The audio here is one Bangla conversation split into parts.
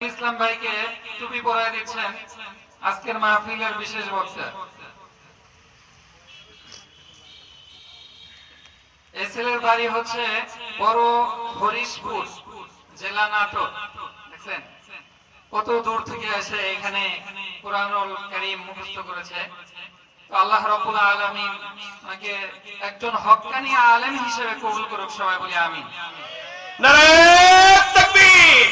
ইসলাম ভাইকে টুপি পরায় দিচ্ছেন আজকের মাহফিলের বিশেষ বক্তা। এই ছেলের বাড়ি হচ্ছে বড় হরিশপুর, জেলা নাটোর। দেখছেন কত দূর থেকে এসে এখানে কুরআনুল কারীম মুখস্থ করেছে। তো আল্লাহ রাব্বুল আলামিন ওনাকে একজন হক্কানি আলেম হিসেবে কবুল করুক, সবাই বলি আমিন। নারায়ে তাকবীর।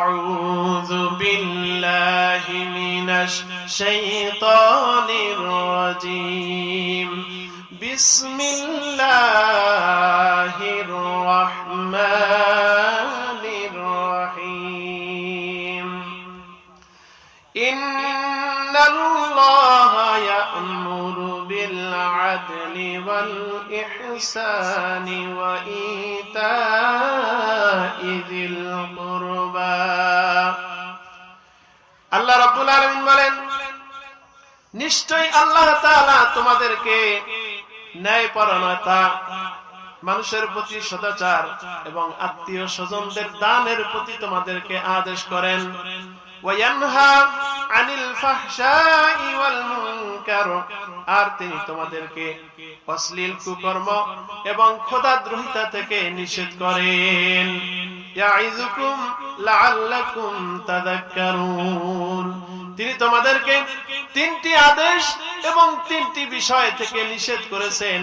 আউযু বিল্লাহি মিনাশ শাইতানির রাজীম। বিসমিল্লাহির রহমানির রহিম। ইন্নাল্লাহা ইয়া'মুরু বিল আদলি ওয়াল ইহসানি ওয়া ইতা'i যিল কুরবা। আল্লাহ রাব্বুল আলামিন বলেন, নিশ্চয়ই আল্লাহ তাআলা তোমাদেরকে ন্যায়পরায়ণতা, মানুষের প্রতি সদাচার এবং আত্মীয় স্বজনদের দানের প্রতি তোমাদেরকে আদেশ করেন। ওয়ায়ানহা আনিল ফাহশাই ওয়াল মুনকার, আর তিনি তোমাদেরকে অশ্লীল কুকর্ম এবং খোদাদ্রোহিতা থেকে নিষেধ করেন। ইয়াইযুকুম লাআল্লাকুম তাযাক্কারুন, তিনি তোমাদেরকে তিনটি আদেশ এবং তিনটি বিষয় থেকে নিষেধ করেছেন।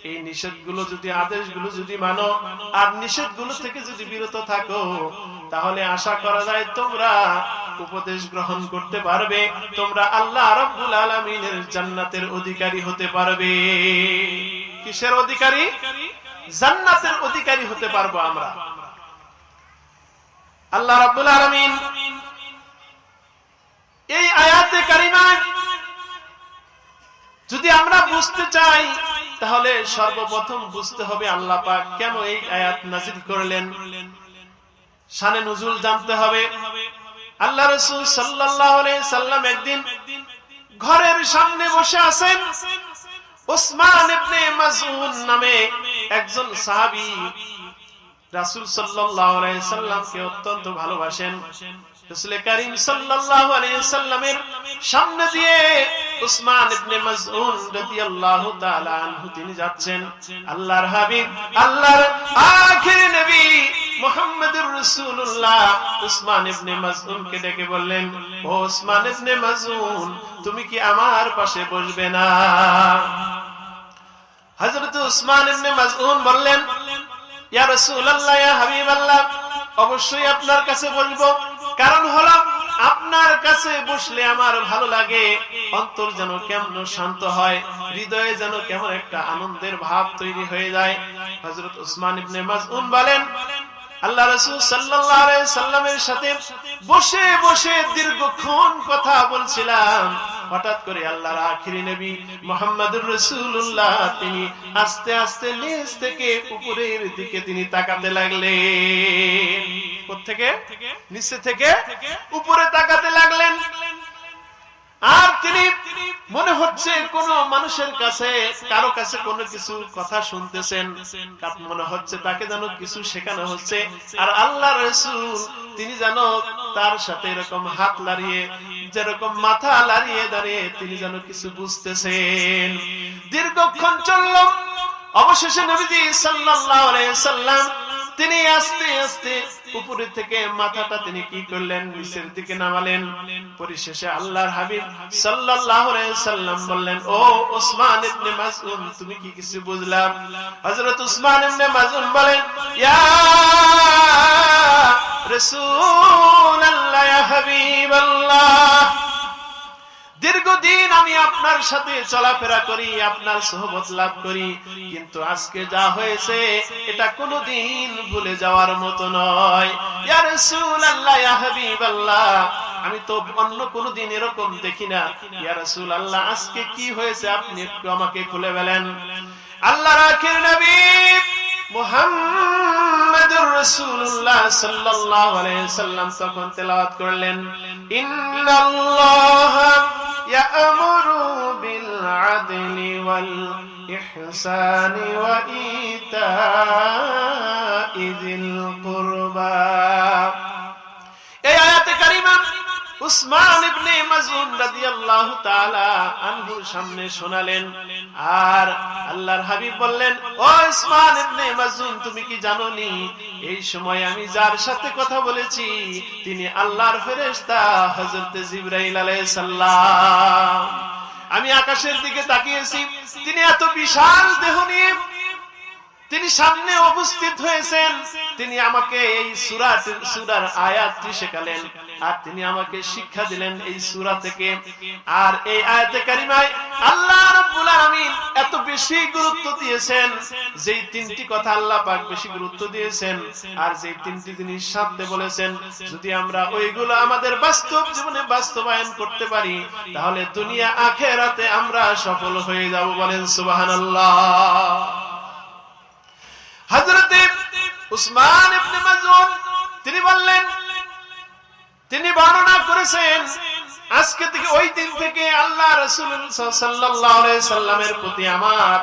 এই নিষেধগুলো যদি, আদেশগুলো যদি মানো আর নিষেধগুলো থেকে যদি বিরত থাকো, তাহলে আশা করা যায় তোমরা উপদেশ গ্রহণ করতে পারবে, তোমরা আল্লাহ রাব্বুল আলামিনের জান্নাতের অধিকারী হতে পারবে। কিসের অধিকারী? জান্নাতের অধিকারী হতে পারবো আমরা। আল্লাহ রাব্বুল আলামিন এই আয়াতে কারিমা যদি আমরা বুঝতে চাই, তাহলে সর্বপ্রথম বুঝতে হবে আল্লাহ পাক কেন এই আয়াত নাযিল করলেন। শানে নুজুল জানতে হবে। আল্লাহ রাসূল সাল্লাল্লাহু আলাইহি সাল্লাম একদিন ঘরের সামনে বসে আছেন। উসমান ইবনে মাযউন নামে একজন সাহাবী রাসূল সাল্লাল্লাহু আলাইহি সাল্লামকে অত্যন্ত ভালোবাসেন। রাসূল করিম সাল্লাল্লাহু আলাইহি সাল্লামের সামনে দিয়ে উসমান ইবনে মাযউন রাদিয়াল্লাহু তাআলা আনহু তিনি যাচ্ছেন। আল্লাহর হাবিব, আল্লাহর আখিরি নবী মুহাম্মদুর রাসূলুল্লাহ উসমান ইবনে মাযউনকে ডেকে বললেন, ও উসমান ইবনে মাযউন, তুমি কি আমার পাশে বসবে না? হযরত উসমান ইবনে মাযউন বললেন, ইয়া রাসূলুল্লাহ, ইয়া হাবিবাল্লাহ, অবশ্যই আপনার কাছে বসবো। কারণ হলো আপনার কাছে বসলে আমার ভালো লাগে, অন্তর যেন কেমন শান্ত হয়, হৃদয়ে যেন কেমন একটা আনন্দের ভাব তৈরি হয়ে যায়। হযরত উসমান ইবনে মাযউন বলেন, আল্লাহ রাসূল সাল্লাল্লাহু আলাইহি সাল্লামের সাথে বসে বসে দীর্ঘক্ষণ কথা বলছিলাম। হঠাৎ করে আল্লাহর আখিরি নবী মুহাম্মদুর রাসূলুল্লাহ তিনি আস্তে আস্তে নিচ থেকে উপরের দিকে তিনি তাকাতে লাগলেন। কোত্থেকে? নিচে থেকে উপরে তাকাতে লাগলেন। আর তিনি মনে হচ্ছে কোন মানুষের কাছে, কারো কাছে কোনো কিছু কথা শুনতেছেন, মনে হচ্ছে তাকে যেন কিছু শেখানো হচ্ছে। আর আল্লাহ রাসূল তিনি যেন তার সাথে এরকম হাত লাড়িয়ে, যেরকম মাথা লাড়িয়ে দাঁড়িয়ে তিনি যেন কিছু বুঝতেছেন। দীর্ঘক্ষণ চলল। অবশেষে নবীজি সাল্লাল্লাহু আলাইহি সাল্লাম তিনি আস্তে আস্তে উপরে থেকে মাথাটা তিনি কি করলেন, নিচের দিকে নামালেন। পরিশেষে আল্লাহর হাবিব সাল্লাল্লাহু আলাইহি সাল্লাম বললেন, ও উসমান ইবনে মাযউন, তুমি কি কিছু বুঝলাম? হযরত উসমান ইবনে মাযউন বলেন, ইয়া রাসূলুল্লাহ, ইয়া হাবিবাল্লাহ, দীর্ঘদিন আমি আপনার সাথে চলাফেরা করি, আপনার সোহবত লাভ করি, কিন্তু আজকে যা হয়েছে এটা কোনোদিন ভুলে যাওয়ার মতো নয়। ইয়া রাসূলুল্লাহ, ইয়া হাবিবাল্লাহ, আমি তো অন্য কোনো দিন এরকম দেখি না। ইয়া রাসূলুল্লাহ, আজকে কি হয়েছে আপনি একটু আমাকে খুলে বলেন। আল্লাহর আখির নবী মুহাম্মদুর রাসূলুল্লাহ সাল্লাল্লাহু আলাইহি সাল্লাম তখন তেলাওয়াত করলেন, ইন্নাল্লাহা ইয়া'মুরু বিল আদলি ওয়াল ইহসানি ওয়া ইতা'i যিল কুরবা। উসমান ইবনে মাযউন রাদিয়াল্লাহু তাআলা আনহুর সামনে শোনালেন। আর আল্লাহর হাবিব বললেন, ও উসমান ইবনে মাযউন, তুমি কি জানোনি এই সময় আমি যার সাথে কথা বলেছি তিনি আল্লাহর ফেরেশতা হযরত জিবরাইল আলাইহিস সালাম। আমি আকাশের দিকে তাকিয়েছি, তিনি এত বিশাল দেহ নিয়ে তিনি সামনে উপস্থিত হয়েছেন। তিনি আমাকে এই সূরার আয়াতটি শেখালেন আর তিনি আমাকে শিক্ষা দিলেন এই সূরা থেকে। আর এই আয়াতে কারিমায় আল্লাহ রাব্বুল আলামিন এত বেশি গুরুত্ব দিয়েছেন, যেই তিনটি কথা আল্লাহ পাক বেশি গুরুত্ব দিয়েছেন আর যেই তিনটি জিনিস সাথে বলেছেন, যদি আমরা ওইগুলো আমাদের বাস্তব জীবনে বাস্তবায়ন করতে পারি তাহলে দুনিয়া আখিরাতে আমরা সফল হয়ে যাব। বলেন সুবহানাল্লাহ। হযরত উসমান ইবনে মাযউন তিনি বললেন, তিনি বর্ণনা করেছেন আজকে থেকে ওই দিন থেকে আল্লাহ রাসূল সাল্লাল্লাহু আলাইহি সাল্লামের প্রতি আমার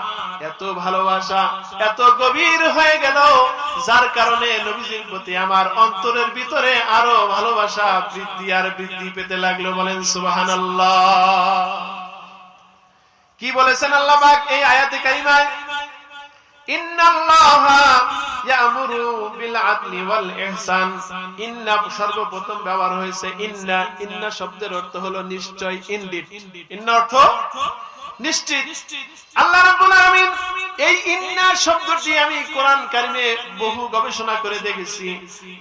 এত ভালোবাসা এত গভীর হয়ে গেল, যার কারণে নবীজির প্রতি আমার অন্তরের ভিতরে আরো ভালোবাসা বৃদ্ধি আর বৃদ্ধি পেতে লাগলো। বলেন সুবহানাল্লাহ। কি বলেছেন আল্লাহ পাক এই আয়াতে কারিমায়? ইন্নাল্লাহা ইয়ামুরু বিল আদলি ওয়াল ইহসান। ইন্না সর্বপ্রথম ব্যবহার হয়েছে ইন্না। ইন্না শব্দের অর্থ হলো নিশ্চয়, ইনডিড। ইন্না অর্থ নিশ্চিত। আল্লাহ রাব্বুল আলামিন এই ইন্না শব্দটি আমি কোরআন কারিমে বহু গবেষণা করে দেখেছি।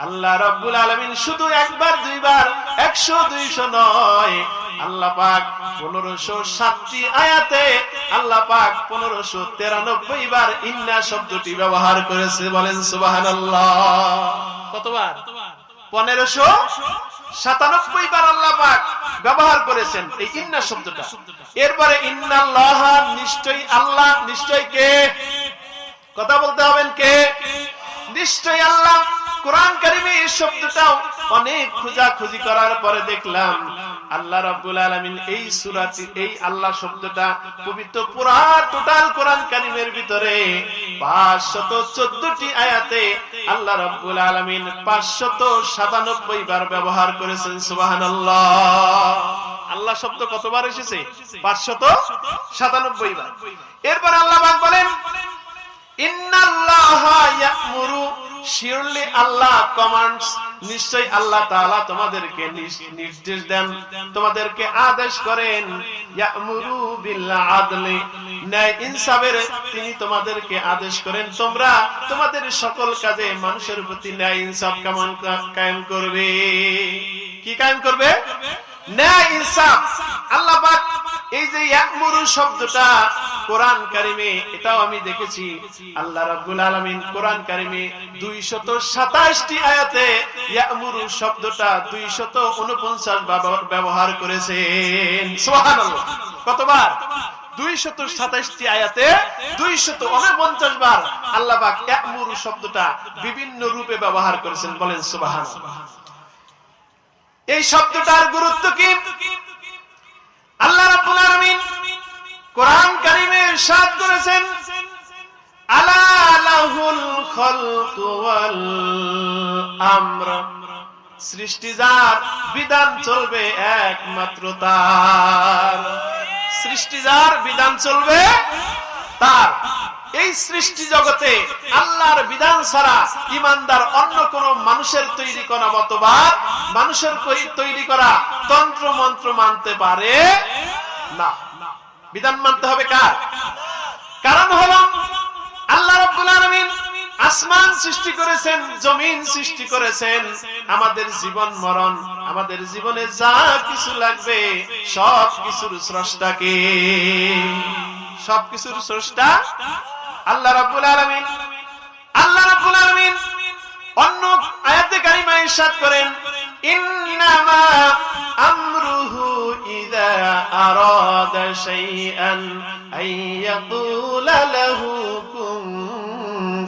আল্লাহ রাব্বুল আলামিন শুধু একবার দুইবার 100 200 নয়, আল্লাহ পাক 1507টি আয়াতে আল্লাহ পাক 1593 বার ইন্না শব্দটি ব্যবহার করেছে। বলেন সুবহানাল্লাহ। কতবার? 1597 বার আল্লাহ পাক ব্যবহার করেছেন এই ইন্না শব্দটা। এরপরে ইন্নাল্লাহা, নিশ্চয়ই আল্লাহ। নিশ্চয় কে? কথা বলতে হবেন কে? নিশ্চয় আল্লাহ। কোরআন কারিমে এই শব্দটাও অনেক খোঁজাখুঁজি করার পরে দেখলাম আল্লাহ রাব্বুল আলামিন এই সূরাটি, এই আল্লাহ শব্দটা পবিত্র পুরা টোটাল কোরআন কারিমের ভিতরে 514টি আয়াতে আল্লাহ রাব্বুল আলামিন 597 বার ব্যবহার করেছেন। সুবহানাল্লাহ। আল্লাহ শব্দ কতবার এসেছে? 597 বার। এরপর আল্লাহ পাক বলেন, ইন্নাল্লাহা ইয়া'মুরু, surely Allah commands, নিশ্চয় আল্লাহ তাআলা তোমাদেরকে নির্দেশ দেন, তোমাদেরকে আদেশ করেন। ইয়া'মুরু বিল আদলি, ন্যায় ইনসাফের তিনি তোমাদেরকে আদেশ করেন তোমরা তোমাদের সকল কাজে মানুষের প্রতি ন্যায় ইনসাফ কেমন কায়েম করবে। কি কায়েম করবে? ন্যায় ইনসাফ। আল্লাহ পাক এই যে ইয়া'মুরু শব্দটা কোরআন কারিমে, এটাও আমি দেখেছি আল্লাহ রাব্বুল আলামিন কোরআন কারিমে 227টি আয়াতে ইয়া'মুরু শব্দটা 249 বার ব্যবহার করেছেন। সুবহানাল্লাহ। কতবার? 227টি আয়াতে 249 বার আল্লাহ পাক ইয়া'মুরু শব্দটা বিভিন্ন রূপে ব্যবহার করেছেন। বলেন সুবহানাল্লাহ। এই শব্দটার গুরুত্ব কি? আল্লাহ রাব্বুল আলামিন কোরআন কারিমে ইরশাদ করেছেন, আলা লাহুল খালকু ওয়াল আমর, সৃষ্টি যার, বিধান চলবে একমাত্র তার। সৃষ্টি যার, বিধান চলবে তার। এই সৃষ্টি জগতে আল্লাহর বিধান ছাড়া ঈমানদার অন্য কোন মানুষের তৈরি করা মতবাদ, মানুষের তৈরি করা তন্ত্র মন্ত্র মানতে পারে না। বিধান মানতে হবে কার? কারণ হলো আল্লাহ রাব্বুল আলামিন আসমান সৃষ্টি করেছেন, জমিন সৃষ্টি করেছেন। আমাদের জীবন মরণ, আমাদের জীবনে যা কিছু লাগবে সব কিছুর স্রষ্টা কে? সব কিছুর স্রষ্টা আল্লাহ রাব্বুল আলামিন। আল্লাহ রাব্বুল আলামিন অন্য আয়াতে কারিমায় ইরশাদ করেন, ইন্নামা আমরুহু ইযা আরাদা শাইআন আইয়াকুলা লাহু কুন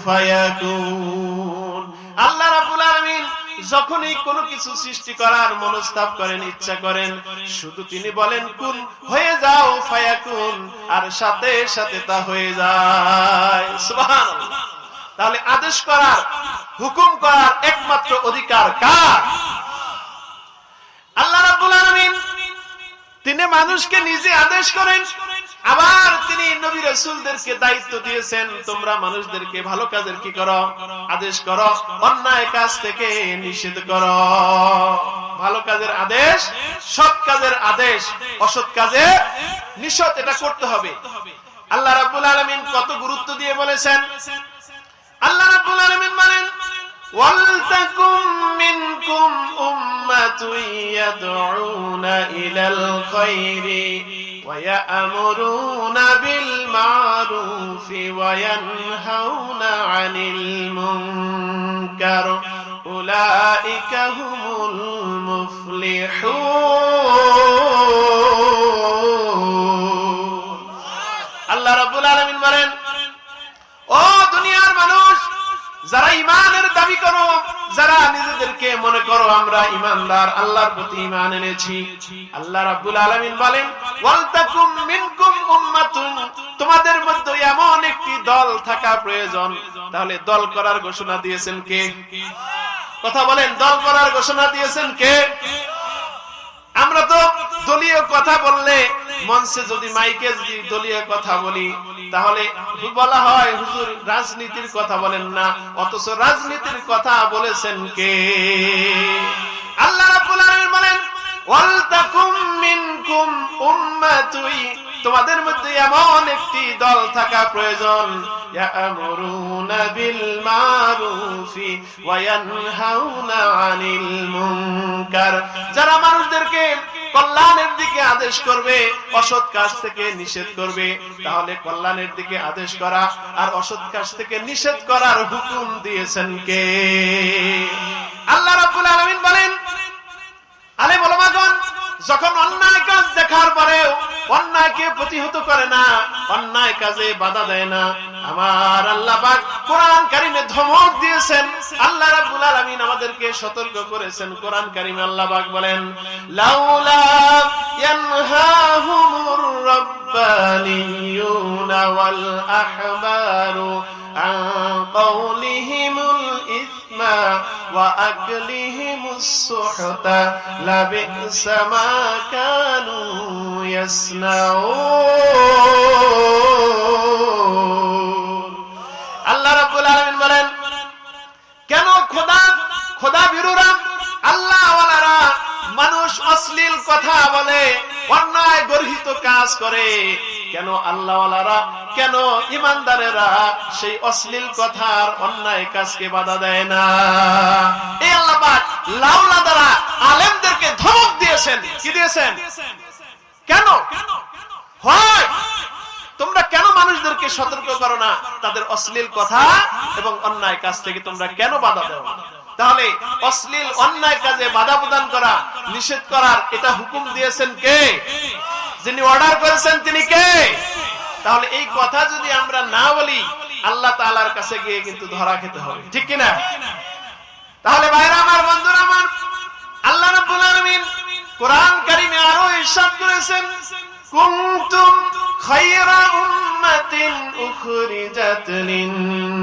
ফায়াকুন। আল্লাহ রাব্বুল আলামিন যখনই কোনো কিছু সৃষ্টি করার মনস্তাব করেন, ইচ্ছা করেন, শুধু তিনি বলেন কুন, হয়ে যাও, ফায়াকুন, আর সাথে সাথে তা হয়ে যায়। সুবহানাল্লাহ। তাহলে আদেশ করার, হুকুম করার একমাত্র অধিকার কার? আল্লাহ রাব্বুল আলামিন মানুষকে নিজে আদেশ করেন, আবার তিনি নবী রাসূলদেরকে দায়িত্ব দিয়েছেন তোমরা মানুষদেরকে ভালো কাজের কি করো, আদেশ করো, অন্যায় কাজ থেকে নিষেধ করো। ভালো কাজের আদেশ, সৎ কাজের আদেশ, অসৎ কাজে নিষেধ, এটা করতে হবে। আল্লাহ রাব্বুল আলামিন কত গুরুত্ব দিয়ে বলেছেন। আল্লাহ রাব্বুল আলামিন বলেন ওয়ালতাকুম মিনকুম উম্মাতুন ইয়াদউনা ইলাল খায়রি ওয়া ইয়া'মুরুনা বিল মা'রুফি ওয়া ইয়ানহাউনা আনিল মুনকার উলাইকা হুমুল মুফলিহুন। আল্লাহ রাব্বুল আলামিন বলেন ও দুনিয়ার মানুষ, যারা ঈমানের দাবি করো, যারা নিজেদেরকে মনে করো আমরা ঈমানদার, আল্লাহর প্রতি ঈমান এনেছি, আল্লাহ রাব্বুল আলামিন বলেন ওয়ালতাকুম মিনকুম উম্মাতুন, তোমাদের মধ্যে এমন একটি দল থাকা প্রয়োজন। তাহলে দল করার ঘোষণা দিয়েছেন কে? কথা বলেন, দল করার ঘোষণা দিয়েছেন কে? আমরা তো দলীয় কথা বললে, মঞ্চে যদি মাইকে যদি দলীয় কথা বলি, তাহলে বলা হয় হুজুর রাজনীতির কথা বলেন না, অথচ রাজনীতির কথা বলেছেন কে? আল্লাহ রাব্বুল আলামিন বলেন ওয়ালতাকুম মিনকুম উম্মাতুন, তোমাদের মধ্যে এমন একটি দল থাকা প্রয়োজন ইয়া'মুরুনা বিল মা'রুফি ওয়া ইয়ানহাউনা আনিল মুনকার, যারা মানুষদেরকে কল্যাণের দিকে আদেশ করবে, অসৎ কাজ থেকে নিষেধ করবে। তাহলে কল্যাণের দিকে আদেশ করা আর অসৎ কাজ থেকে নিষেধ করার হুকুম দিয়েছেন কে? আল্লাহ রাব্বুল আলামিন বলেন আলেম ওলামাগণ যখন অন্যায় কাজ দেখার পরেও অন্যায়কে প্রতিহত করে না, অন্যায় কাজে বাধা দেয় না, আমার আল্লাহ পাক কোরআন কারীমে ধমক দিয়েছেন। আল্লাহ রাব্বুল আলামিন আমাদেরকে সতর্ক করেছেন। কোরআন কারীমে আল্লাহ পাক বলেন লাউলা ইয়ানহাহুমুর রাব্বানিয়ুনা ওয়াল আহবারু আন কাওলিহিমুল ইসমা ওয়া আকলিহিমুস সুহতা লাবিসা মা কানু ইয়াসনাউন। আল্লাহ রাব্বুল আলামিন বলেন কেন খোদা বিরুরা, আল্লাহ ওয়ালারা মানুষ অশ্লীল কথা বলে, অন্যায় গর্হিত কাজ করে, কেন আল্লাহ ওয়ালারা, কেন ঈমানদারেরা সেই অশ্লীল কথার অন্যায় কাজকে বাধা দেয় না? এই আল্লাহ পাক লাউলা দ্বারা আলেমদেরকে ধমক দিয়েছেন। কি দিয়েছেন? কেন হয় তোমরা কেন মানুষদেরকে সতর্ক করো না তাদের অশ্লীল কথা এবং অন্যায় কাজ থেকে তোমরা কেন বাধা দাও? তাহলে অশ্লীল অন্যায় কাজে বাধা প্রদান করা, নিষেধ করার এটা হুকুম দিয়েছেন কে? যিনি অর্ডার করেছেন তিনি কে? তাহলে এই কথা যদি আমরা না বলি, আল্লাহ তাআলার কাছে গিয়ে কিন্তু ধরা খেতে হবে, ঠিক কিনা? তাহলে ভাইরা আমার, বন্ধুরা আমার, আল্লাহ রাব্বুল আলামিন কোরআন কারীমে আরো ইরশাদ করেছেন কুনতুম খায়রা উম্মাতিন উখরিজাত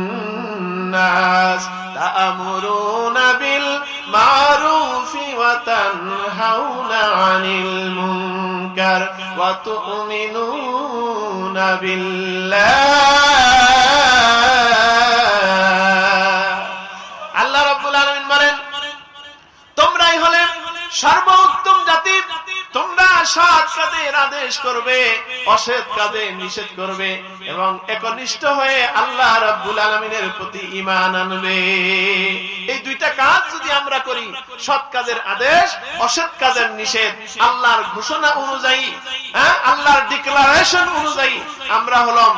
লিন-নাস তা'মুরুনা বিল মা'রুফি ওয়া তানহাউনা আনিল মুনকার ওয়া তু'মিনুনা বিল্লাহ। আল্লাহ রাব্বুল আলামিন বলেন তোমরাই হলে সর্বোত্তম জাতি, তোমরা সৎ কাজের আদেশ করবে, অসৎ কাজে নিষেধ করবে এবং একনিষ্ঠ হয়ে আল্লাহ রাব্বুল আলামিনের প্রতি ঈমান আনবে। এই দুইটা কাজ যদি আমরা করি, সৎ কাজের আদেশ, অসৎ কাজের নিষেধ, আল্লাহর ঘোষণা অনুযায়ী, আল্লাহর ডিক্লারেশন অনুযায়ী আমরা হলাম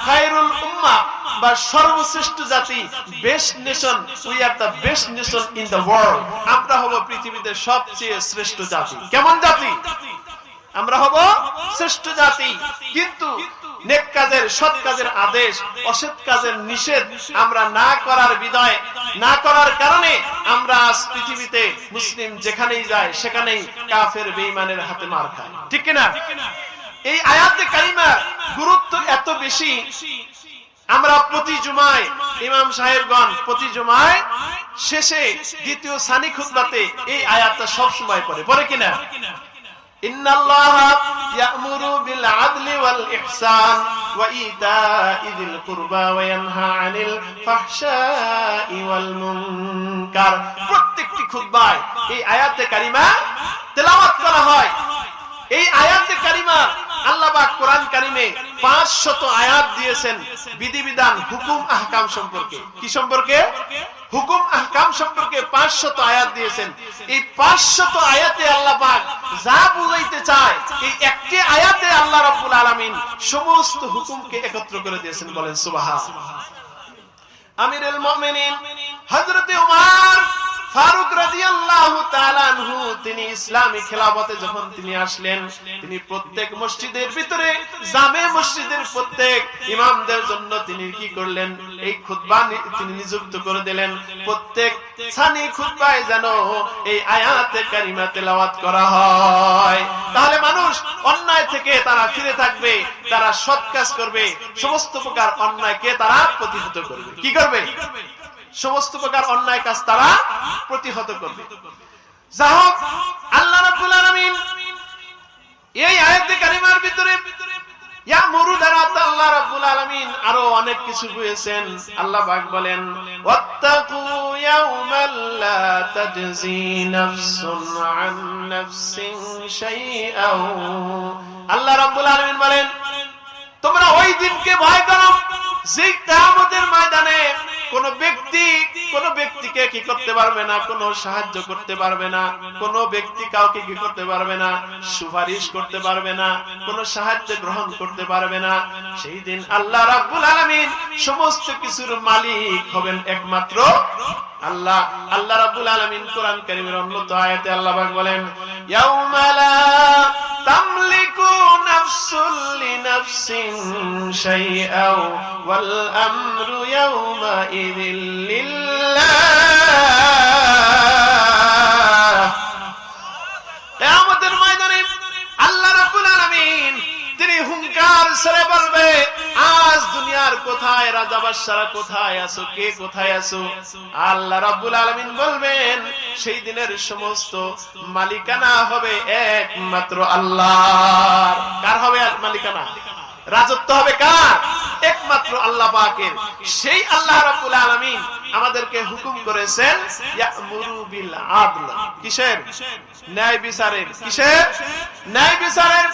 খায়রুল উম্মাহ বা সর্বশ্রেষ্ঠ জাতি, best nation. We are the best nation in the world. আমরা হব পৃথিবীতে সবচেয়ে শ্রেষ্ঠ জাতি। কেমন জাতি? আমরা হব শ্রেষ্ঠ জাতি। কিন্তু নেক কাজের, সৎ কাজের আদেশ, অসৎ কাজের নিষেধ আমরা না করার বিদায়, না করার কারণে আমরা আজ পৃথিবীতে মুসলিম যেখানেই যায় সেখানেই কাফের বেঈমানের হাতে মার খায়, ঠিক কিনা? এই আয়াতে কারিমার গুরুত্ব এত বেশি, আমরা প্রতি জুমায় ইমাম সাহেবগণ প্রতি জুমায় শেষে দ্বিতীয় সানি খুতবাতে এই আয়াতটা সব সময় পড়ে কিনা? ইন্নাল্লাহা ইয়া'মুরু বিল আদলি ওয়াল ইহসান ওয়া ইতা'i যিল কুরবা ওয়া ইয়ানহা আনিল ফাহশাই ওয়াল মুনকার। প্রত্যেকটি খুতবায় এই আয়াতে কারিমা তেলাওয়াত করা হয়। এই আয়াতে কারিমা আল্লাহ পাক কোরআন কারিমে 500 আয়াত দিয়েছেন বিধিবিধান, হুকুম, আহকাম সম্পর্কে। কি সম্পর্কে? হুকুম, আহকাম সম্পর্কে 500 আয়াত দিয়েছেন। এই 500 আয়াতে আল্লাহ পাক যা বুঝাইতে চায়, এই একটি আয়াতে আল্লাহ রাব্বুল আলামিন সমস্ত হুকুমকে একত্র করে দিয়েছেন। বলেন সুবহানাল্লাহ। আমিরুল মুমিনিন হযরত ওমর ফারুক রাদিয়াল্লাহু তাআলা আনহু তিনি ইসলামী খেলাফতে যখন তিনি আসলেন, তিনি প্রত্যেক মসজিদের ভিতরে, জামে মসজিদের প্রত্যেক ইমামদের জন্য তিনি কি করলেন? এই খুতবা তিনি নিযুক্ত করে দিলেন। প্রত্যেক সানি খুতবায় যেন এই আয়াতে কারিমা তেলাওয়াত করা হয়। তাহলে মানুষ অন্যায় থেকে তারা ফিরে থাকবে, তারা সৎ কাজ করবে, সমস্ত প্রকার অন্যায়কে তারা প্রতিহত করবে। কি করবে? সমস্ত প্রকার অন্যায় কাজ তারা প্রতিহত করবে। যা হোক, আল্লাহ রাব্বুল আলামিন এই আয়াতে কারিমার ভিতরে ইয়ামুরু দ্বারা আল্লাহ রাব্বুল আলামিন আরো অনেক কিছু বলেছেন। আল্লাহ পাক বলেন, ওয়াত্তাকু ইয়াওমান লা তাজজি নাফসুন আন নাফসিন শাইআন। আল্লাহ রাব্বুল আলামিন বলেন, তোমরা ওই দিনকে ভয় করো যে কিয়ামতের ময়দানে কোন ব্যক্তিকে কি করতে পারবে না, কোন সাহায্য করতে পারবে না, কোন ব্যক্তি কাউকে কি করতে পারবে না, সুপারিশ করতে পারবে না, কোন সাহায্য গ্রহণ করতে পারবে না। সেই দিন আল্লাহ রাব্বুল আলামিন সমস্ত কিছুর মালিক হবেন একমাত্র আল্লাহ। আল্লাহ রাব্বুল আলামিন কোরআন কারীমের অন্যত আয়াতে আল্লাহ পাক বলেন, ইয়াউমা লা তামলিকু নাফসুল লিনাফসিন শাইআন ওয়াল আমরু ইয়াউমা ইযিল লিল্লাহ। কিয়ামতের ময়দানে আল্লাহ রাব্বুল আলামিন তিনি হুঙ্কার ছেড়ে বলবে, আজ দুনিয়ার কোথায় রাজা বাদশারা কোথায় আছো, কে কোথায় আছো? আল্লাহ রাব্বুল আলামিন বলবেন, সেই দিনের সমস্ত মালিকানা হবে একমাত্র আল্লাহর। কার হবে মালিকানা? রাজত্ব হবে কার? একমাত্র আল্লাহ পাকের। সেই আল্লাহ রাব্বুল আলামিন আমাদেরকে হুকুম করেছেন ইয়ামুরু বিল আদল। কিসের? ন্যায় বিচারের। কিসের? ন্যায় বিচারের।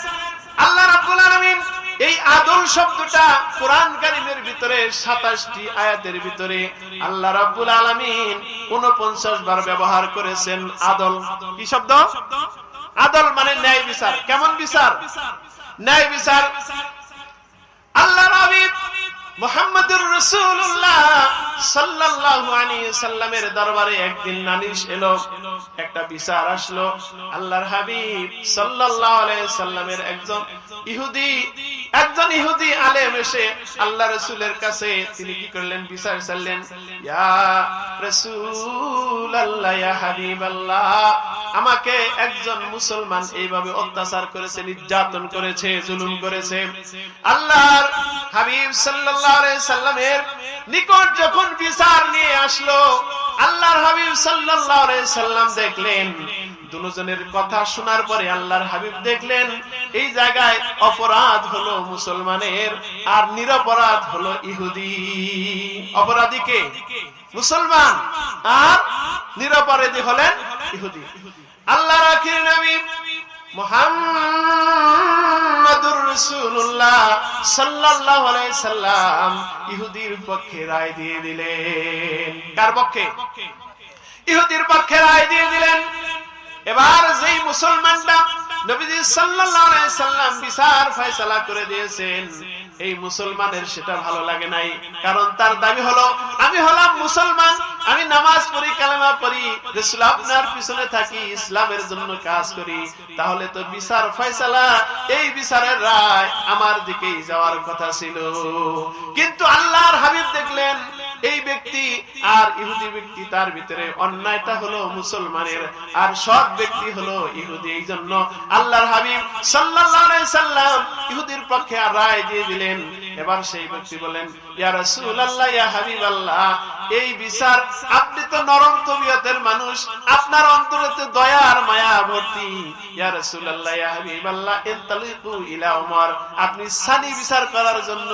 আল্লাহ রাব্বুল আলামিন এই আদল শব্দটা কোরআন কারীমের ভিতরে 27টি আয়াতের ভিতরে আল্লাহ রাব্বুল আলামিন 49 বার ব্যবহার করেছেন। আদল কি শব্দ? আদল মানে ন্যায় বিচার। কেমন বিচার? ন্যায় বিচার। আল্লাহ নবী মুহাম্মদুর রাসূলুল্লাহ সাল্লাল্লাহু আলাইহি সাল্লামের দরবারে একদিন নালিশ এলো, একটা বিচার আসলো। আল্লাহর হাবিব সাল্লাল্লাহু আলাইহি সাল্লামের একজন ইহুদি আলেম এসে আল্লাহ রাসূলের কাছে তিনি কি করলেন? বিচার চাইলেন। ইয়া রাসূলুল্লাহ, ইয়া হাবিবাল্লাহ, আমাকে একজন মুসলমান এইভাবে অত্যাচার করেছে, নির্যাতন করেছে, জুলুম করেছে। আল্লাহর হাবিব সাল্লাল্লাহু আলাইহি সাল্লামের নিকট যখন বিচার নিয়ে আসলো, আল্লাহর হাবিব সাল্লাল্লাহু আলাইহি সাল্লাম দেখলেন, দুজনের কথা শোনার পরে আল্লাহর হাবিব দেখলেন এই জায়গায় অপরাধ হলো মুসলমানের আর নিরপরাধ হলো ইহুদি। অপরাধী কে? মুসলমান, আর নিরপরাধী হলেন ইহুদি। আল্লাহর আখির নবী মুহাম্মাদুর রাসূলুল্লাহ সাল্লাল্লাহু আলাইহি সাল্লাম ইহুদির পক্ষে রায় দিয়ে দিলেন। কার পক্ষে? ইহুদির পক্ষে রায় দিয়ে দিলেন। এবার যেই মুসলমানটা নবীজি সাল্লাল্লাহু আলাইহি সাল্লাম বিচার ফয়সালা করে দিয়েছেন, এই মুসলমানের সেটা ভালো লাগে নাই। কারণ তার দাবি হলো, আমি হলাম মুসলমান, আমি নামাজ পড়ি, কালেমা পড়ি, রাসূল আপনার পিছনে থাকি, ইসলামের জন্য কাজ করি, তাহলে তো বিচার ফয়সালা, এই বিচারের রায় আমার দিকেই যাওয়ার কথা ছিল। কিন্তু আল্লাহর হাবিব দেখলেন এই ব্যক্তি আর ইহুদি ব্যক্তি, তার ভিতরে অন্যায়টা হলো মুসলমানের আর সৎ ব্যক্তি হলো ইহুদি। এই জন্য আল্লাহর হাবিব সাল্লাল্লাহু আলাইহি সাল্লাম ইহুদির পক্ষে রায় দিয়ে দিলেন। এবার সেই ব্যক্তি বলেন, ইয়া রাসূলুল্লাহ, ইয়া হাবিবাল্লাহ, এই বিচার, আপনি তো নরম তবিয়তের মানুষ, আপনার অন্তরেতে দয়া আর মায়া ভর্তি। ইয়া রাসূলুল্লাহ, ইয়া হাবিবাল্লাহ, ইনতালিকু ইলা উমর, আপনি সানি বিচার করার জন্য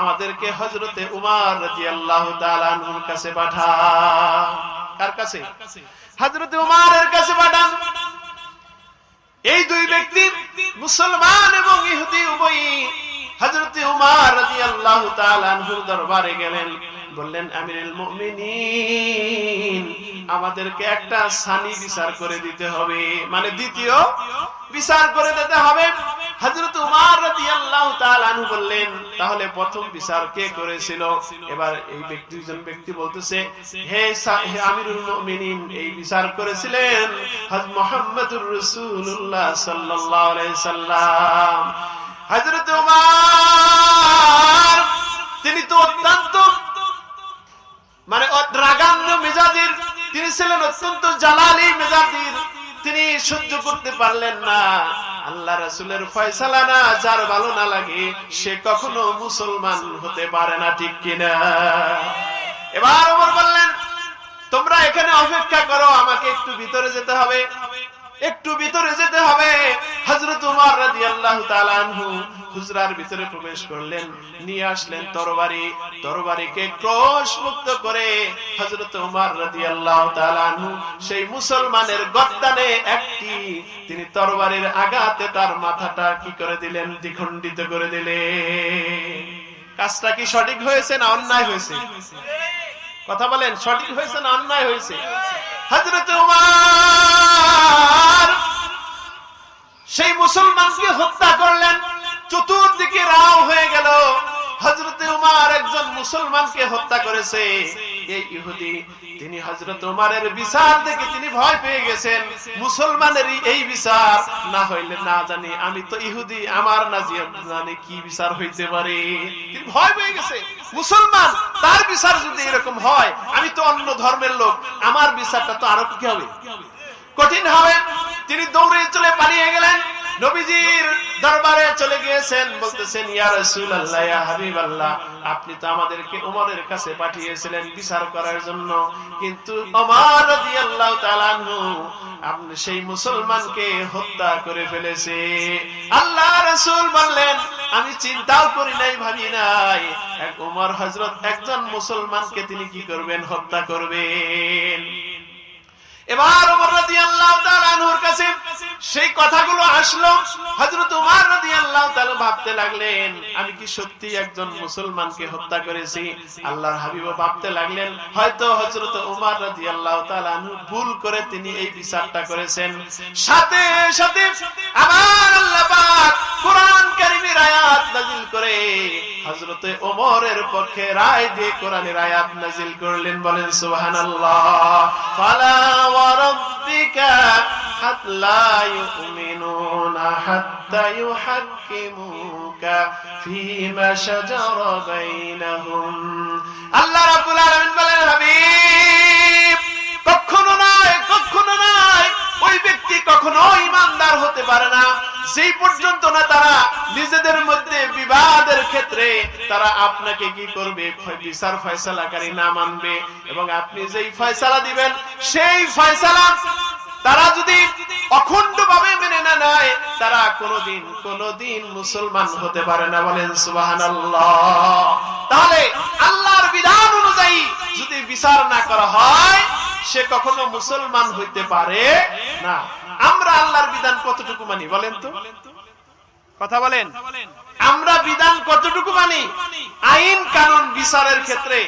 আমাদেরকে হযরতে উমর রাদিয়াল্লাহু তাআলা আনহুর কাছে পাঠান। কার কাছে? হযরতে উমরের কাছে পাঠান। এই দুই ব্যক্তি মুসলমান এবং ইহুদি উভয়ই হযরতে উমর রাদিয়াল্লাহু তাআলা আনহুর দরবারে গেলেন, বললেন, আমিরুল মুমিনিন, আমাদেরকে একটা সানি বিচার করে দিতে হবে, মানে দ্বিতীয় বিচার করে দিতে হবে। হযরত উমর রাদিয়াল্লাহু তাআলা আনহু বললেন, তাহলে প্রথম বিচার কে করেছিল? এবার এই ব্যক্তি, দুইজন ব্যক্তি বলতেছে, হে আমিরুল মুমিনিন, এই বিচার করেছিলেন হযরত মুহাম্মদুর রাসূলুল্লাহ সাল্লাল্লাহু আলাইহি সাল্লাম। হযরত উমর, তিনি তো অত্যন্ত মানে রাগান্বিত মেজাজের, তিনি ছিলেন অত্যন্ত জালালি মেজাজের, তিনি সহ্য করতে পারলেন না। আল্লাহ রাসূলের ফয়সালা না যার ভালো না লাগে সে কখনো মুসলমান হতে পারে না, ঠিক কিনা? এবার ওমর বললেন, তোমরা এখানে অপেক্ষা করো, আমাকে একটু ভিতরে যেতে হবে, একটু ভিতরে যেতে হবে। হযরত উমর রাদিয়াল্লাহু তাআলা আনহু হুজরার ভিতরে প্রবেশ করলেন, নিয়ে আসলেন তরবারি, তরবারিকে ক্রোশ মুক্ত করে হযরত উমর রাদিয়াল্লাহু তাআলা আনহু সেই মুসলমানের গর্দানে একটি তিনি তরবারির আঘাতে তার মাথাটা কি করে দিলেন? দ্বিখণ্ডিত করে দিলেন। কাজটা কি সঠিক হয়েছে না অন্যায় হয়েছে? কথা বলেন, সঠিক হয়েছে না অন্যায় হয়েছে? হযরত উমর সেই মুসলমানকে হত্যা করলেন, চতুর্দিকে রাও হয়ে গেল। হযরত উমর একজন মুসলমানকে হত্যা করেছে। এই ইহুদি, তিনি হযরত উমরের বিচার দেখে তিনি ভয় পেয়ে গেছেন, মুসলমানের এই বিচার না হইলে না জানি, আমি তো ইহুদি, আমার না জানি কি বিচার হইতে পারে। তিনি ভয় পেয়ে গেছে, মুসলমান, তার বিচার যদি এরকম হয়, আমি তো অন্য ধর্মের লোক, আমার বিচারটা তো আরো কি হবে? কঠিন হবে। তিনি দৌড়ে চলে পালিয়ে গেলেন, নবীজির দরবারে চলে গিয়েছেন, বলতেছেন, ইয়া রাসূলুল্লাহ, ইয়া হাবিবাল্লাহ, আপনি তো আমাদেরকে ওমরের কাছে পাঠিয়েছিলেন বিচার করার জন্য, কিন্তু ওমর রাদিয়াল্লাহু তাআলা আনহু আপনি সেই মুসলমানকে হত্যা করে ফেলেছে। আল্লাহ রাসূল বললেন, আমি চিন্তাও করি নাই, ভাবি নাই এক ওমর হযরত একজন মুসলমানকে তিনি কি করবেন? হত্যা করবেন। এবার ওমর রাদিয়াল্লাহু তাআলা আনহুর কাছে সেই কথাগুলো আসলো। হযরত ওমর রাদিয়াল্লাহু তাআলা ভাবতে লাগলেন, আমি কি সত্যি একজন মুসলমানকে হত্যা করেছি? আল্লাহর হাবিবও ভাবতে লাগলেন, হয়তো হযরত ওমর রাদিয়াল্লাহু তাআলা আনহু ভুল করে তিনি এই বিচারটা করেছেন। সাথে সাথে আবার আল্লাহ পাক কোরআন কারীমের আয়াত নাযিল করে হযরত ওমরের পক্ষে রায় দিয়ে কোরআনের আয়াত নাযিল করলেন। বলেন সুবহানাল্লাহ। ফালা ওয়ারাব্বিকা হাত্তা ইউমিনুনা হাত্তা ইউহাক্কিমুকা ফীমা শাজারা বাইনাহুম। আল্লাহ রাব্বুল আলামিন বলেন, হাবিব, কখনো নয়, কখনো নয়, ওই ব্যক্তি কখনো ঈমানদার হতে পারে না যেই পর্যন্ত না তারা নিজেদের মধ্যে বিবাদের ক্ষেত্রে তারা আপনাকে কি করবে? বিচার ফয়সালাকারী না মানবে, এবং আপনি যেই ফয়সালা দিবেন সেই ফয়সালা তারা যদি অখণ্ডভাবে মেনে না নেয়, তারা কোনোদিন মুসলমান হতে পারে না। বলেন সুবহানাল্লাহ। তাহলে আল্লাহর বিধান অনুযায়ী যদি বিচার না করা হয়, সে কখনো মুসলমান হইতে পারে না। আমরা আল্লাহর বিধান কতটুকু মানি বলেন তো? কথা বলেন, আমরা বিধান কতটুকু মানি? আইন কানুন বিচারের ক্ষেত্রে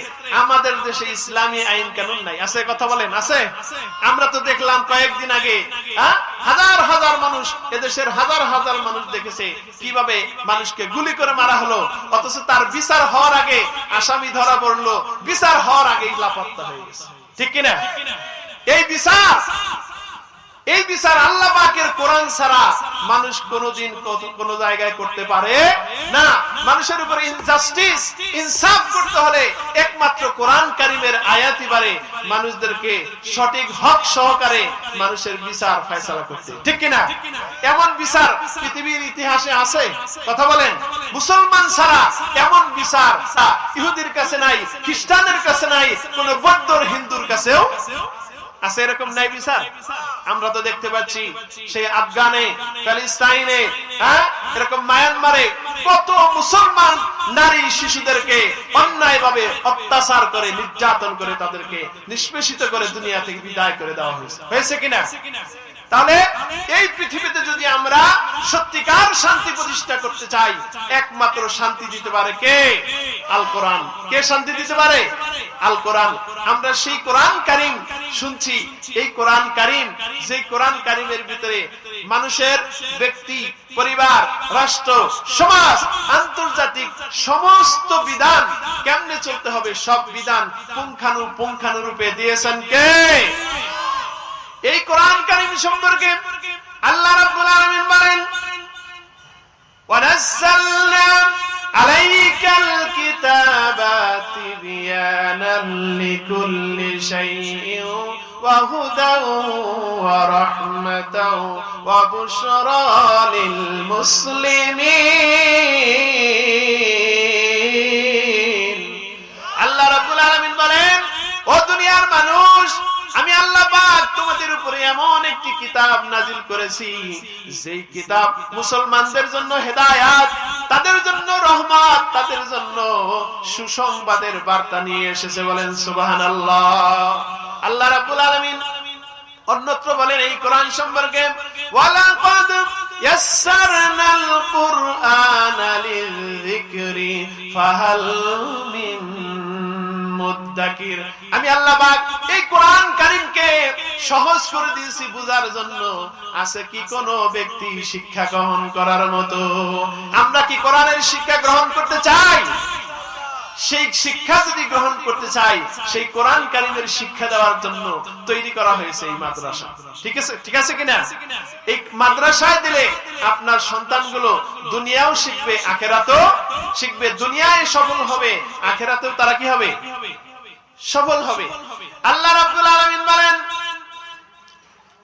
আমাদের দেশে ইসলামী আইন কানুন নাই, আছে? কথা বলেন, আছে? আমরা তো দেখলাম কয়েকদিন আগে হাজার হাজার মানুষ, এদেশের হাজার হাজার মানুষ দেখেছে কিভাবে মানুষকে গুলি করে মারা হলো, অথচ তার বিচার হওয়ার আগে আসামি ধরা পড়লো, বিচার হওয়ার আগেই লাপাত্তা হয়ে গেছে, ঠিক কিনা? এই বিচার এই বিচার আল্লাহ পাকের কোরআন ছাড়া মানুষ কোনোদিন কোন জায়গায় করতে পারে না। মানুষের উপর ইনজাস্টিস, ইনসাফ করতে হলে একমাত্র কোরআন কারীমের আয়াতই পারে মানুষদেরকে সঠিক হক সহকারে মানুষের বিচার ফয়সালা করতে, ঠিক কিনা? এমন বিচার পৃথিবীর ইতিহাসে আছে? কথা বলেন। মুসলমান ছাড়া এমন বিচার ইহুদির কাছে নাই, খ্রিস্টানের কাছে নাই, কোন বৌদ্ধ হিন্দুর কাছেও আছে এরকম নাই বিচার। আমরা তো দেখতে পাচ্ছি সেই আফগানে, প্যালেস্টাইনে, এরকম মায়ানমারে কত মুসলমান নারী শিশুদেরকে অন্যায়ভাবে অত্যাচার করে, নির্যাতন করে, তাদেরকে নিষ্পেষিত করে দুনিয়া থেকে বিদায় করে দেওয়া হয়েছে কিনা? তাহলে এই পৃথিবীতে যদি আমরা সত্যিকার শান্তি প্রতিষ্ঠা করতে চাই, একমাত্র শান্তি দিতে পারে কে? আল কোরআন। কে শান্তি দিতে পারে? আল কোরআন। আমরা সেই কোরআন কারীম শুনছি, এই কোরআন কারীম, যে কোরআন কারীমের ভিতরে মানুষের ব্যক্তি, পরিবার, রাষ্ট্র, সমাজ, আন্তর্জাতিক সমস্ত বিধান কেমনে চলতে হবে সব বিধান পুঙ্খানুরূপে দিয়েছেন কে? এই কোরআন কারীম সম্পর্কে আল্লাহ রাব্বুল আলামিন বলেন, ওয়ানাজ্জালনা আলাইকাল কিতাবা তিবয়ানান লিকুল্লি শাইইন ওয়া হুদাও ওয়া রাহমাতাও ওয়া বুশরা লিল মুসলিমিন। আল্লাহ রাব্বুল আলামিন বলেন, ও দুনিয়ার মানুষ, আমি আল্লাহ পাক তোমাদের উপরে এমন একটি কিতাব নাজিল করেছি, যেই কিতাব মুসলমানদের জন্য হেদায়াত, তাদের জন্য রহমত, তাদের জন্য সুসংবাদের বার্তা নিয়ে এসেছে। বলেন সুবহানাল্লাহ। আল্লাহ রাব্বুল আলামিন অন্যত্র বলেন এই কোরআন সম্পর্কে, ওয়ালাকাদ ইয়াসসারনাল কুরআনা লিযিকরি ফাহাল মিন মুদ্দাকির। আমি আল্লাহ পাক এই কোরআন কারীমকে সহজ করে দিয়েছি বুঝার জন্য। আছে কি কোন ব্যক্তি শিক্ষা গ্রহণ করার মতো? আমরা কি কোরআনের শিক্ষা গ্রহণ করতে চাই? সেই শিক্ষা যদি গ্রহণ করতে চাই, সেই কোরআন কারীমের শিক্ষা দেওয়ার জন্য তৈরি করা হয়েছে এই মাদ্রাসা। ঠিক আছে, ঠিক আছে কিনা? এই মাদ্রাসায় দিলে আপনার সন্তানগুলো দুনিয়াও শিখবে, আখিরাতেও শিখবে। দুনিয়ায় সফল হবে, আখিরাতেও তারা কি হবে? সফল হবে। আল্লাহ রাব্বুল আলামিন বলেন,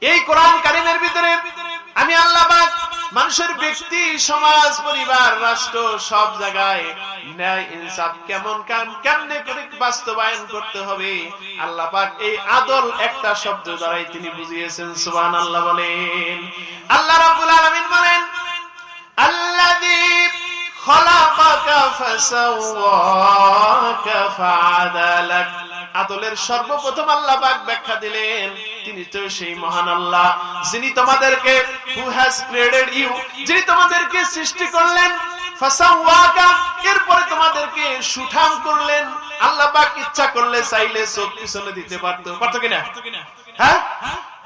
এই কোরআন কারীমের ভিতরে আমি আল্লাহ পাক মানুষের ব্যক্তি, সমাজ, পরিবার, রাষ্ট্র সব জায়গায় ন্যায় ইনসাফ কেমনে করে বাস্তবায়ন করতে হবে, আল্লাহ পাক এই আদল একটা শব্দ দ্বারাই তিনি বুঝিয়েছেন। সুবহানাল্লাহ বলেন। আল্লাহ রাব্বুল আলামিন বলেন, আল্লাযী খালাকাকা ফাসাওয়াকা ফাআদালাক। আদলের সর্বপ্রথম আল্লাহ পাক ব্যাখ্যা দিলেন, তিনি তো সেই মহান আল্লাহ যিনি তোমাদেরকে, who has created you, যিনি তোমাদেরকে সৃষ্টি করলেন, ফাসাওয়াকা, এরপরে তোমাদেরকে সুঠাম করলেন। আল্লাহ পাক ইচ্ছা করলে চাইলে চোখ পিছনে দিতে পারতো, পারতো কিনা? হ্যাঁ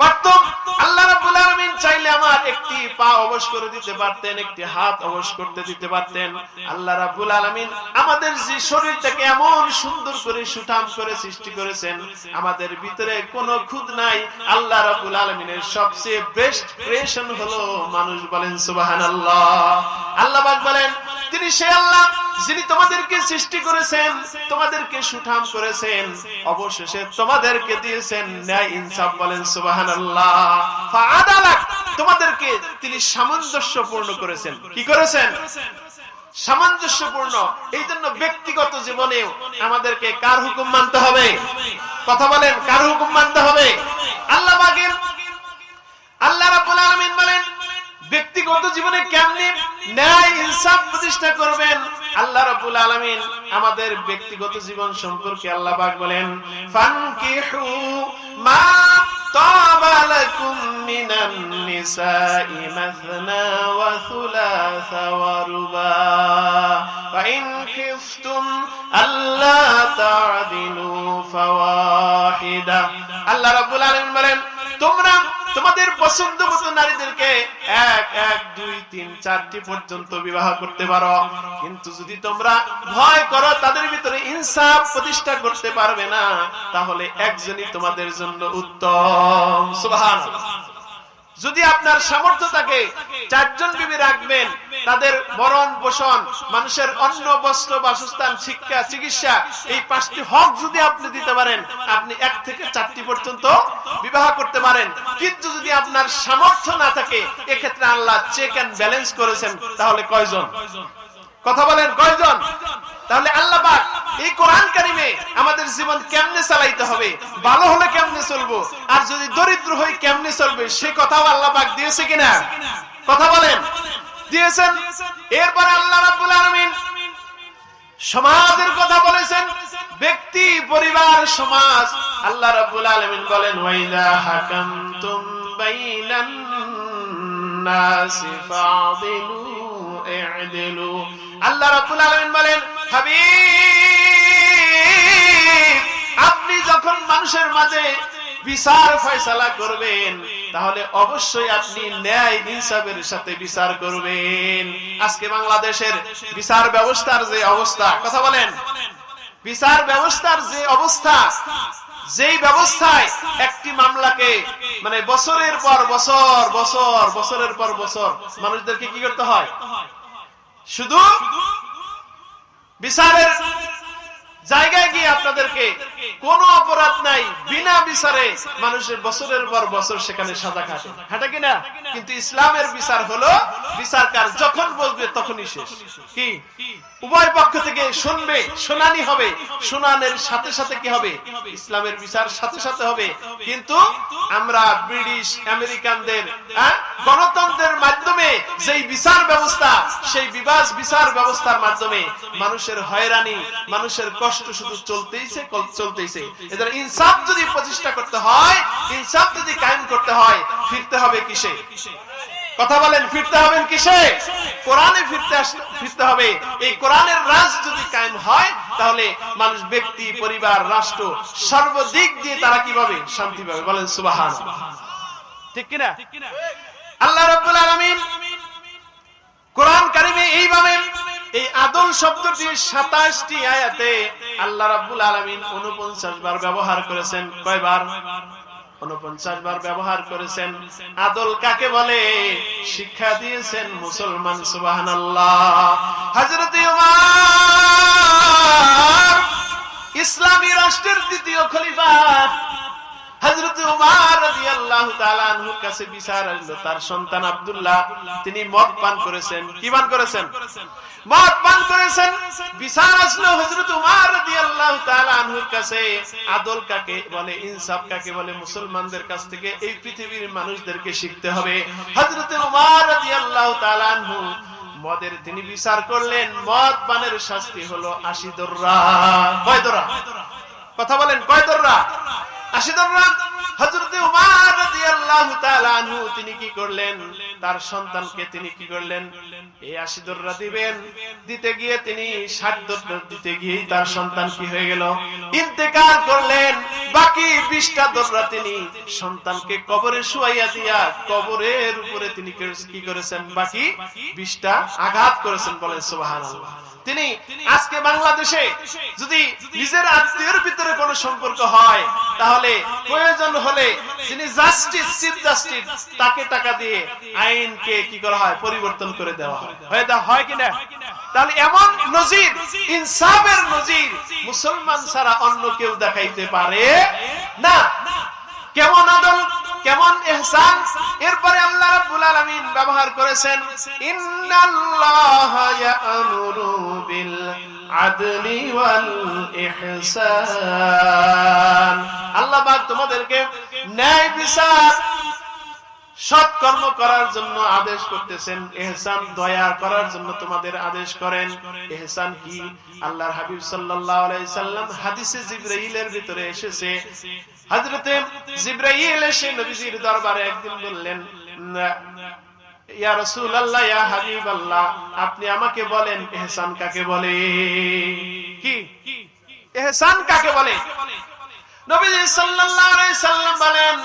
পারতো। আল্লাহ রাব্বুল আলামিন চাইলে আমার একটি পা অবশ করে দিতে পারতেন, একটি হাত অবশ করতে দিতে পারতেন। আল্লাহ রাব্বুল আলামিন আমাদের যে শরীরটাকে এমন সুন্দর করে সুঠাম করে সৃষ্টি করেছেন, আমাদের ভিতরে কোনো খুঁত নাই। আল্লাহ রাব্বুল আলামিনের সবচেয়ে বেস্ট ক্রিয়েশন হলো মানুষ। বলেন সুবহানাল্লাহ। আল্লাহ পাক বলেন, তিনি সেই আল্লাহ যিনি তোমাদেরকে সৃষ্টি করেছেন, তোমাদেরকে সুঠাম করেছেন, অবশেষে তোমাদেরকে দিয়েছেন ন্যায় ইনসাফ। বলেন সুবহানাল্লাহ। ফাআদালাক, তোমাদেরকে তিনি সামঞ্জস্যপূর্ণ করেছেন। কি করেছেন? সামঞ্জস্যপূর্ণ। এই জন্য ব্যক্তিগত জীবনেও আমাদেরকে কার হুকুম মানতে হবে? কথা বলেন, কার হুকুম মানতে হবে? আল্লাহ পাকের। আল্লাহ রাব্বুল আলামিন বলেন, ব্যক্তিগত জীবনে কেমনে ন্যায় ইনসাফ প্রতিষ্ঠা করবেন। আল্লাহ রাব্বুল আলামিন আমাদের ব্যক্তিগত জীবন সম্পর্কে আল্লাহ পাক বলেন, ফানকিহু মা তাবা লাকুম মিনান নিসাই মাসনা ওয়া সুলাসা ওয়া রুবা ফা ইন খিফতুম আল্লা তা'দিলু ফাওয়াহিদা। আল্লাহ রাব্বুল আলামিন বলেন, তোমরা তোমাদের পছন্দ মতো নারীদেরকে 1, 1, 2, 3, 4টি পর্যন্ত বিবাহ করতে পারো, কিন্তু যদি তোমরা ভয় করো তাদের ভিতরে ইনসাফ প্রতিষ্ঠা করতে পারবে না, তাহলে একজনই তোমাদের জন্য উত্তম। সুবহানাল্লাহ। যদি আপনার সামর্থ্য থাকে 4 জন বিবি রাখবেন, তাদের ভরণ পোষণ, মানুষের অন্ন বস্ত্র বাসস্থান শিক্ষা চিকিৎসা, এই 5টি হক যদি আপনি দিতে পারেন, আপনি 1 থেকে 4টি পর্যন্ত বিবাহ করতে পারেন। কিন্তু যদি আপনার সামর্থ্য না থাকে, এক্ষেত্রে আল্লাহ চেক এন্ড ব্যালেন্স করেছেন, তাহলে কয়জন? কথা বলেন, কয়জন? তাহলে আল্লাহ পাক এই কোরআন কারিমে আমাদের জীবন কেমনে চালাইতে হবে, ভালো হলে কেমনে চলবো, আর যদি দরিদ্র হই কেমনে চলবে, সে কথাও আল্লাহ পাক দিয়েছে কিনা? কথা বলেন, দিয়েছেন। এরপর আল্লাহ রাব্বুল আলামিন সমাজের কথা বলেছেন, ব্যক্তি, পরিবার, সমাজ। আল্লাহ রাব্বুল আলামিন বলেন, ওয়াইদা হাকামতুম বাইনান নাসি ফাদিলু ই'দিলু। আল্লাহ রাব্বুল আলামিন বলেন, হাবিব, আপনি যখন মানুষের মাঝে বিচার ফয়সালা করবেন, তাহলে অবশ্যই আপনি ন্যায় ইনসাফের সাথে বিচার করবেন। আজকে বাংলাদেশের বিচার ব্যবস্থার যে অবস্থা, কথা বলেন, বিচার ব্যবস্থার যে অবস্থা, যেই ব্যবস্থায় একটি মামলাকে মানে বছরের পর বছর, বছরের পর বছর মানুষদেরকে কি করতে হয়? শুধু বিচারের জায়গায় গিয়ে আপনাদেরকে কোনো অপরাধ নাই, বিনা বিচারে মানুষের বছরের পর বছর সেখানে সাজা খাটে কিনা? কিন্তু ইসলামের বিচার হলো, বিচারকার যখন বলবে তখনই শেষ। কি উভয় পক্ষ থেকে শুনবে, শুনানি হবে, শুনানির সাথে সাথে কি হবে? ইসলামের বিচার সাথে সাথে হবে। কিন্তু আমরা ব্রিটিশ আমেরিকানদের গণতন্ত্রের মাধ্যমে যেই বিচার ব্যবস্থা, সেই বিচার ব্যবস্থার মাধ্যমে মানুষের হয়রানি, মানুষের কষ্ট শুধু চলতেইছে। এদের ইনসাফ যদি প্রতিষ্ঠা করতে হয়, ইনসাফ যদি কায়েম করতে হয়, ফিরতে হবে কিসে? কথা বলেন, ফিরতে হবেন কিসে? কোরআনে ফিরতে হবে। এই কোরআনের রাজ যদি কায়েম হয়, তাহলে মানুষ, ব্যক্তি, পরিবার, রাষ্ট্র সর্বদিক দিয়ে তারা কি পাবে? শান্তি পাবে। বলেন সুবহানাল্লাহ, ঠিক কিনা? আল্লাহ রাব্বুল আলামিন কোরআন কারিমে এইভাবে এই আদল শব্দটি 27টি আয়াতে আল্লাহ রাব্বুল আলামিন 49 বার ব্যবহার করেছেন। কয়বার? 49 বার ব্যবহার করেছেন। আদল কাকে বলে শিক্ষা দিয়েছেন মুসলমান। সুবহানাল্লাহ। হযরত উমর, ইসলামী রাষ্ট্রের দ্বিতীয় খলিফা, হযরত উমর রাদিয়াল্লাহু তাআলা আনহুর কাছে বিচার আসলো, তার সন্তান আব্দুল্লাহ তিনি মদ পান করেছেন। কি পান করেছেন? মদ পান করেছেন। বিচার আসলো হযরত উমর রাদিয়াল্লাহু তাআলা আনহুর কাছে, আদল কাকে বলে, ইনসাফ কাকে বলে, মুসলমানদের কাছ থেকে এই পৃথিবীর মানুষদেরকে শিখতে হবে। হযরত উমর রাদিয়াল্লাহু তাআলা আনহু মদের তিনি বিচার করলেন, মদ পানের শাস্তি হলো 80 দররা। কয় দররা? কথা বলেন, কয় দররা? 80 দররা। হযরত উমর রাদিয়াল্লাহু তাআলা আনহু তিনি কি করলেন? তার সন্তানকে তিনি কি করলেন? এই 80 দররা দিবেন, দিতে গিয়ে তিনি 60 দররা দিতে গিয়ে তার সন্তান কি হয়ে গেল? ইন্তেকাল করলেন। বাকি 20টা দররা তিনি সন্তানকে কবরে শুয়াইয়া দিয়া কবরের উপরে তিনি কি করেছেন? বাকি 20টা আঘাত করেছেন। বলেন সুবহানাল্লাহ। তিনি আজকে বাংলাদেশে যদি নিজের আত্মীয়ের ভিতরে কোনো সম্পর্ক হয়, তাহলে প্রয়োজন হলে যিনি জাস্টিস, চিফ জাস্টিস, তাকে টাকা দিয়ে আইনকে কি করা হয়? পরিবর্তন করে দেওয়া হয়। হয় কিনা? তাহলে এমন নজির, ইনসাফের নজির মুসলমান ছাড়া অন্য কেউ দেখাইতে পারে না। কেমন আদল, কেমন ইহসান! এরপরে আল্লাহ রাব্বুল আলামিন ব্যবহার করেছেন, ইন্নাল্লাহা ইয়া'মুরু বিল আদলি ওয়াল ইহসান। আল্লাহ পাক তোমাদেরকে ন্যায় বিচার, সৎকর্ম করার জন্য আদেশ করতেছেন। ইহসান, দয়া করার জন্য তোমাদের আদেশ করেন। ইহসান কি? আল্লাহর হাবিব সাল্লাল্লাহু আলাইহি সাল্লাম হাদিসে জিবরাইলের ভিতরে এসেছে, হযরতে জিবরাইল এসে নবীজির দরবারে একদিন বললেন, ইয়া রাসূলুল্লাহ, ইয়া হাবিবাল্লাহ, আপনি আমাকে বলেন ইহসান কাকে বলে? কি ইহসান কাকে বলে? নবীজি সাল্লাল্লাহু আলাইহি সাল্লাম বলেন,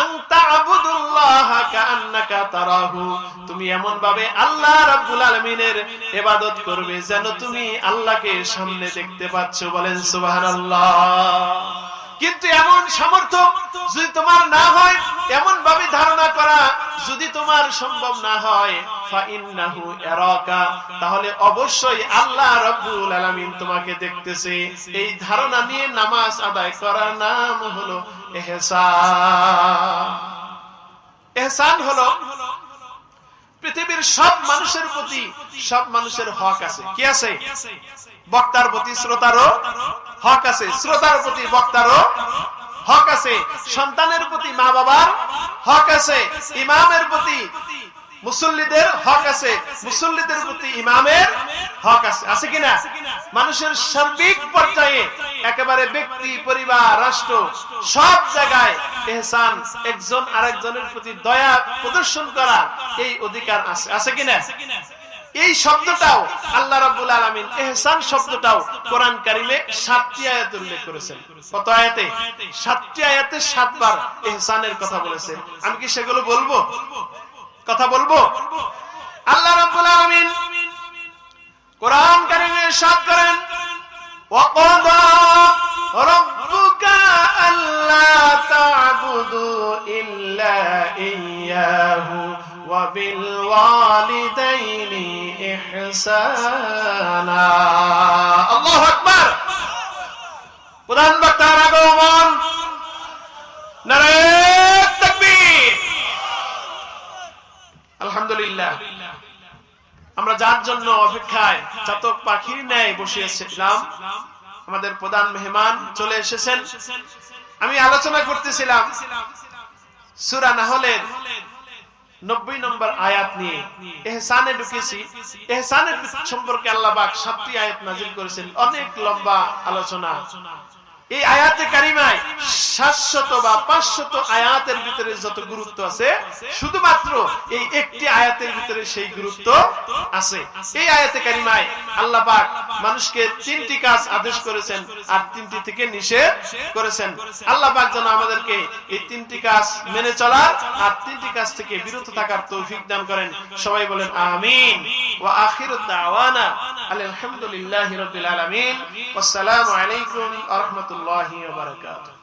আনতা আবুদুল্লাহ কাআন্নাকা তারাহু, তুমি এমন ভাবে আল্লাহ রাব্বুল আলামিনের ইবাদত করবে যেন তুমি আল্লাহকে সামনে দেখতে পাচ্ছ। বলেন সুবহানাল্লাহ। কিন্তু এমন সামর্থ্য যদি তোমার না হয়, এমন ভাবে ধারণা করা যদি তোমার সম্ভব না হয় ফাইন্নাহু ইয়ারাকা, তাহলে অবশ্যই আল্লাহ রাব্বুল আলামিন তোমাকে দেখতেছে। এই ধারণা নিয়ে নামাজ আদায় করার নাম হলো ইহসান। ইহসান হলো পৃথিবীর সব মানুষের প্রতি সব মানুষের হক আছে। কি আছে? বক্তার প্রতি শ্রোতারও হক আছে, শ্রোতার প্রতি বক্তারও হক আছে, সন্তানের প্রতি মা বাবার হক আছে, ইমামের প্রতি মুসল্লিদের হক আছে, মুসল্লিদের প্রতি ইমামের হক আছে। আছে কিনা? মানুষের সার্বিক পর্যায়ে একেবারে ব্যক্তি, পরিবার, রাষ্ট্র সব জায়গায় ইহসান, একজন আরেকজনের প্রতি দয়া প্রদর্শন করা, এই অধিকার আছে। আছে কিনা? এই শব্দটাও আল্লাহ রাব্বুল আলামিন ইহসান শব্দটাও কোরআন কারিমে 7টি আয়াতে উল্লেখ করেছেন। কত আয়াতে? 7টি আয়াতে 7 বার ইহসানের কথা বলেছেন। আমি কি সেগুলো বলবো? কথা বলবো? আল্লাহ রাব্বুল আলামিন কোরআন কারিমে ইরশাদ করেন, ওয়াকাদা রাব্বুকা আল্লা তা'বুদু ইল্লা ইয়্যাহু ওয়া বিল ওয়ালিদাইনি ইহসানা। আল্লাহু আকবার। প্রধান বক্তার আগমন। নারে তাকবীর। আলহামদুলিল্লাহ। আমরা যার জন্য অপেক্ষায় চাতক পাখির ন্যায় বসেছিলাম, আমাদের প্রধান মেহমান চলে এসেছেন। আমি আলোচনা করতেছিলাম সূরা নাহলের 90 নম্বর আয়াত নিয়ে। ইহসানে ঢুকেছি। ইহসানের সম্পর্কে আল্লাহ পাক 7টি আয়াত নাযিল করেছেন। অনেক লম্বা আলোচনা। এই আয়াতে কারিমায় 700 বা 500 আয়াতের ভিতরে যত গুরুত্ব আছে, শুধুমাত্র এই একটি আয়াতের ভিতরে সেই গুরুত্ব আছে। এই আয়াতে কারিমায় আল্লাহ পাক মানুষকে 3টি কাজ আদেশ করেছেন আর 3টি থেকে নিষেধ করেছেন। আল্লাহ পাক যেন আমাদেরকে এই 3টি কাজ মেনে চলার আর 3টি কাজ থেকে বিরত থাকার তৌফিক দান করেন। সবাই বলেন আমিন। ওয়া আখিরুদ দাওয়ানা আলহামদুলিল্লাহি রাব্বিল আলামিন। আসসালামু আলাইকুম ওয়া রাহমাতুল্লাহি ওয়া বারাকাতুহু।